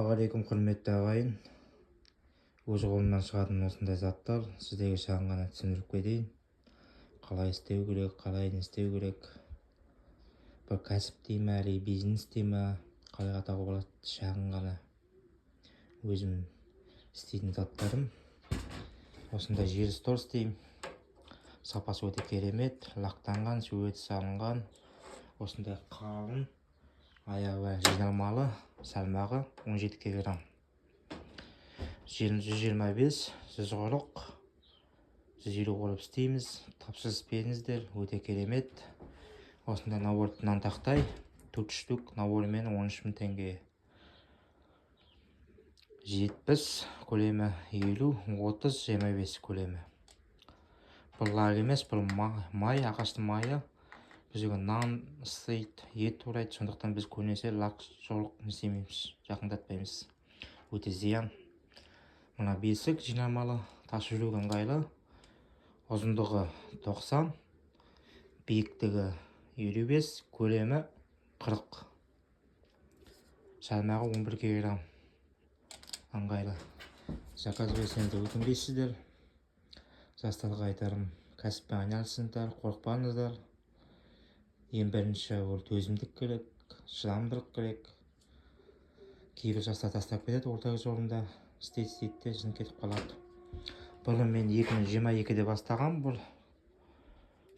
Ассалаумағалейкум құрметті ағайын. Өз қолымнан шығатын осындай заттар сіздерге шағын ғана түсіндіріп кетейін. Қалай істеу керек, қалай не істеу керек. Бір кәсіп дей ме, әлі бизнес дей ме, қалай атауға болады, шағын ғана өзім істейтін заттарым. Осындай жер стол істеймін. Сапасы өте керемет, лақтанған, өте салынған. Осындай қалың, аяғы жиналмалы, салмағы 17 кг. 125, 100 құрық, 150 құрып істейміз. Тапсырыс беріңіздер, өте керемет. Осындай набордан тақтай 4 штук, наборымен 13.000 теңге. 70, көлемі 50, 30, 25 көлемі. Бұл лак емес, бұл май, ағаштың майы. Бізге нан істейді, ет турайды, сондықтан біз көбінесе лак жолық істемейміз, жақындатпаймыз. Өте зиян. Мына бесік жиналмалы, тасып жүруге ыңғайлы. Ұзындығы 90, биіктігі 55, көлемі 40. Салмағы 11 кг. Ыңғайлы. Заказ берсеңіздер өтінбейсіздер. Жастарға айтарым, кәсіппен айналысыңдар, қорықпаңыздар. Ең бірінші ол төзімдік керек, шыдамдылық керек. Кейбір жастар тастап кетеді орта жолында, істейді де жын кетіп қалады. Бұны мен 2022-де бастаған. Бұл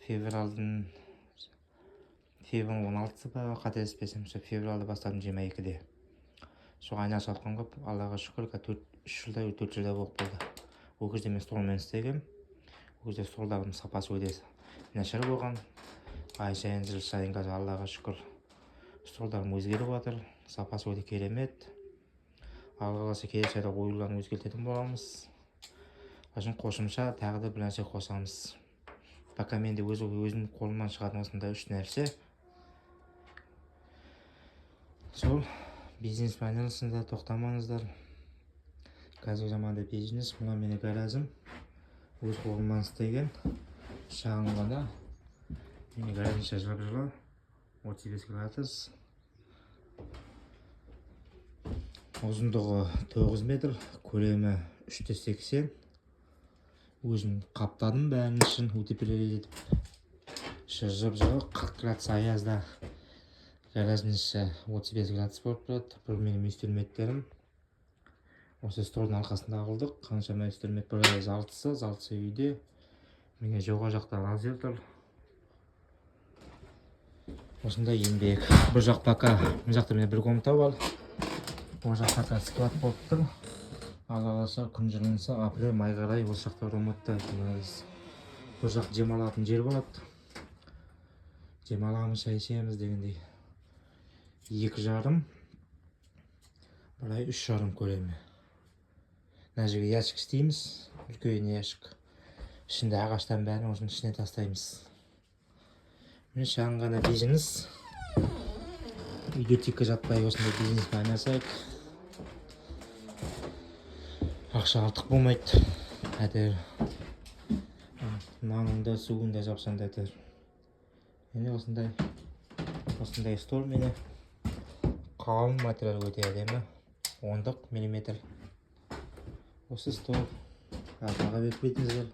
февральдың 16-сы ба, қателеспесем, февральда бастадым 22-де. Соған айналысып жатқанға Аллаға шүкір, 3 жылдай болып болды. Ол кезде мен столмен істегем. Ол кезде столдардың сапасы өте нашар болған. Ай сайын, жыл сайын қазір Аллаға шүкір столдарым өзгеріп жатыр. Сапасы өте керемет. Алға қалса келесі айда оюларын өзгертетін боламыз. Сосын қосымша тағы да бір нәрсе қосамыз. Пока менде өзім қолымнан шығатын осындай 3 нәрсе. Сол бизнеспен айналысыңыздар, тоқтамаңыздар. Қазіргі заманда бизнес, мына менің гаражым. Өз қолымнан істеген шағын ғана. Менің гаражымша жылы 35 градус. Ұзындығы 9 метр, көлемі 380. Өзім қаптадым бәрін ішін утепление етіп. Жып-жылы 40 градус аязда. Гараждың іші 35 градус болып тұрады. Бұл менің үстелметтерім. Осы столдың арқасында қылдық. Қаншама үстелмет, бір жартысы үйде. Менің жоға жақта лазер тұр. Осындай еңбек. Бұл жақ пока, бұл жақта менде бір комната бар. Ол жақ пока склад болып тұр. Алла қаласа, күн жылынса, апрель, май қарай ол жақта ремонтта. Бұл жақ демалатын жер болады. Демаламыз, шай ішеміз дегендей. 2,5, былай 3,5 көлемі. Мына жерге ящик істейміз, үлкен ящик. Ішінде ағаштан бәрін осының ішіне тастаймыз. Мен шағын ғана бизнес. Үйде текке жатпай осындай бизнеспен айналысайық. Ақша артық болмайды. Әйтеуір наныңда, суыңда жапсаң да әйтеуір. Міне осындай стол мені. Қалың материал өте әдемі. 10 мм. Осы стол атаға беріп кетіңіздер.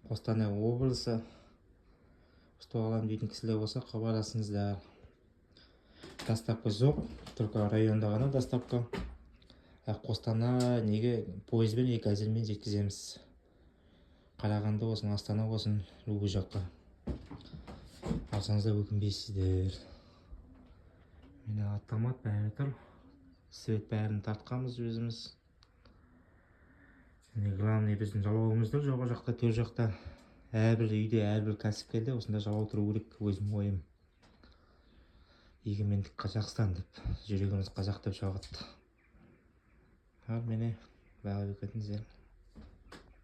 Қостанай облысы. Стол аламын дейтін кісілер болса хабарласыңыздар. Доставка жоқ, только районда ғана доставка. Қостанай неге пойызбен 2 әзірмен жеткіземіз. Қарағанды болсын, Астана болсын, любой жаққа. Алсаңыздар өкінбейсіздер. Мені автомат бәрі тұр. Свет бәрін тартқанбыз өзіміз. Главный біздің жалауымызды жоға жақта, төр жақта. Әрбір үйде, әрбір кәсіпкерде осында жалау тұру керек, өзім ойым. Егемендік Қазақстан деп, жүрегіміз қазақ деп шағады. Мені баға бекетіңіздер.